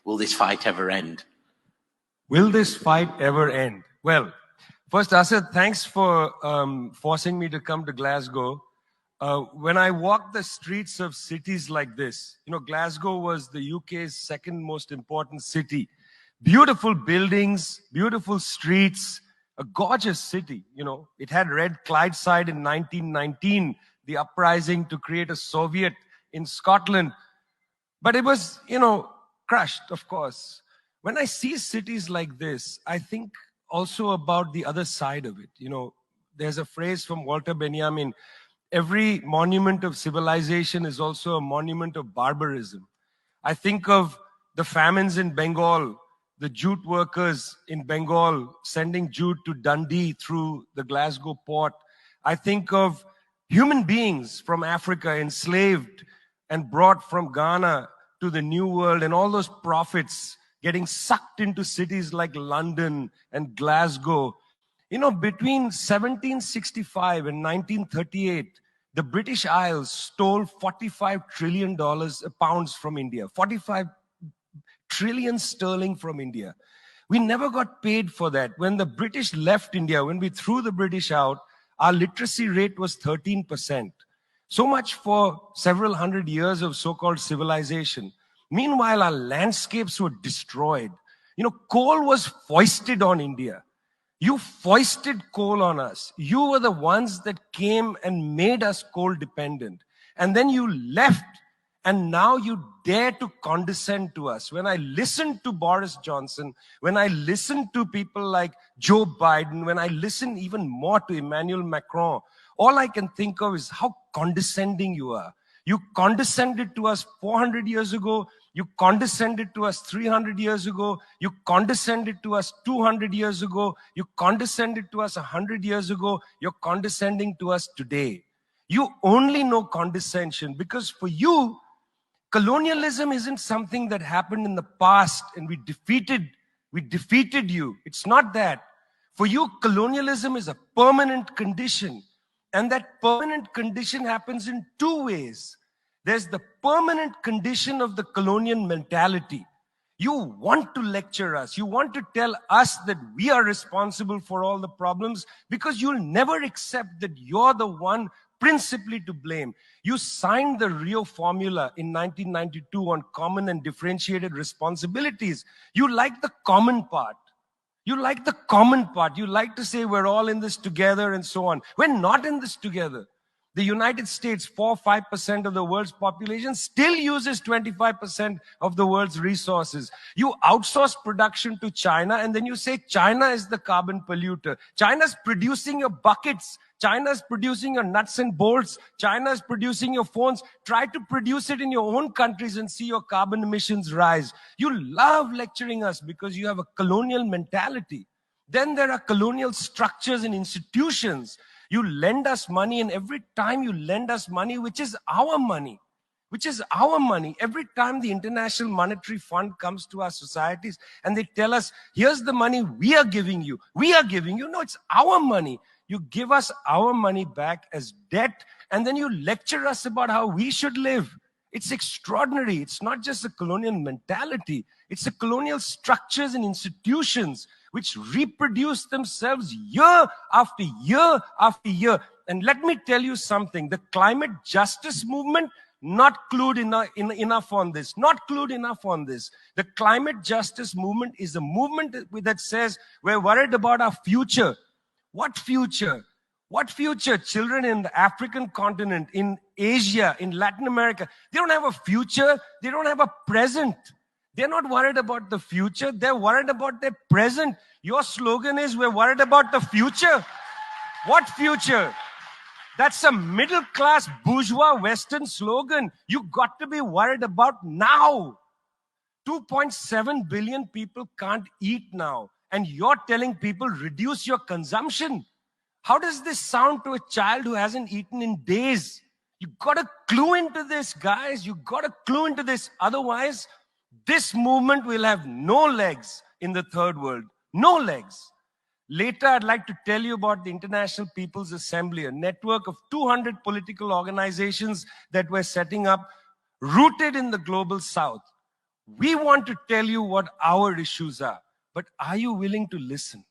will this fight ever end? Will this fight ever end? Well, first, Asad, thanks for forcing me to come to Glasgow. When I walk the streets of cities like this, you know, Glasgow was the UK's second most important city. Beautiful buildings, beautiful streets, a gorgeous city. You know, it had Red Clydeside in 1919, the uprising to create a Soviet in Scotland. But it was, you know, crushed, of course. When I see cities like this, I think also about the other side of it. You know, there's a phrase from Walter Benjamin: every monument of civilization is also a monument of barbarism. I think of the famines in Bengal, the jute workers in Bengal sending jute to Dundee through the Glasgow port. I think of human beings from Africa enslaved and brought from Ghana to the New World, and all those prophets getting sucked into cities like London and Glasgow. You know, between 1765 and 1938, the British Isles stole $45 trillion pounds from India, 45 trillion sterling from India. We never got paid for that. When the British left India, when we threw the British out, our literacy rate was 13%. So much for several hundred years of so-called civilization. Meanwhile, our landscapes were destroyed. You know, coal was foisted on India. You foisted coal on us. You were the ones that came and made us coal dependent. And then you left, and now you dare to condescend to us. When I listen to Boris Johnson, when I listen to people like Joe Biden, when I listen even more to Emmanuel Macron, all I can think of is how condescending you are. You condescended to us 400 years ago. You condescended to us 300 years ago. You condescended to us 200 years ago. You condescended to us 100 years ago. You're condescending to us today. You only know condescension because for you, colonialism isn't something that happened in the past and we defeated you. It's not that. For you, colonialism is a permanent condition. And that permanent condition happens in two ways. There's the permanent condition of the colonial mentality. You want to lecture us. You want to tell us that we are responsible for all the problems because you'll never accept that you're the one principally to blame. You signed the Rio Formula in 1992 on common and differentiated responsibilities. You like the common part. You like the common part. You like to say we're all in this together and so on. We're not in this together. The United States, 4-5% of the world's population, still uses 25% of the world's resources. You outsource production to China and then you say China is the carbon polluter. China's producing your buckets. China's producing your nuts and bolts. China's producing your phones. Try to produce it in your own countries and see your carbon emissions rise. You love lecturing us because you have a colonial mentality. Then there are colonial structures and institutions. You lend us money, and every time you lend us money, which is our money, every time the International Monetary Fund comes to our societies and they tell us, here's the money we are giving you. No, it's our money. You give us our money back as debt, and then you lecture us about how we should live. It's extraordinary. It's not just a colonial mentality. It's the colonial structures and institutions which reproduce themselves year after year after year. And let me tell you something. The climate justice movement, not clued enough on this. Not clued enough on this. The climate justice movement is a movement that says we're worried about our future. What future? What future? Children in the African continent, in Asia, in Latin America, they don't have a future. They don't have a present. They're not worried about the future. They're worried about their present. Your slogan is, we're worried about the future. What future? That's a middle-class bourgeois Western slogan. You got to be worried about now. 2.7 billion people can't eat now. And you're telling people, reduce your consumption. How does this sound to a child who hasn't eaten in days? You got to clue into this, guys. You got to clue into this. Otherwise, this movement will have no legs in the third world. No legs. Later, I'd like to tell you about the International People's Assembly, a network of 200 political organizations that we're setting up, rooted in the global south. We want to tell you what our issues are, but are you willing to listen?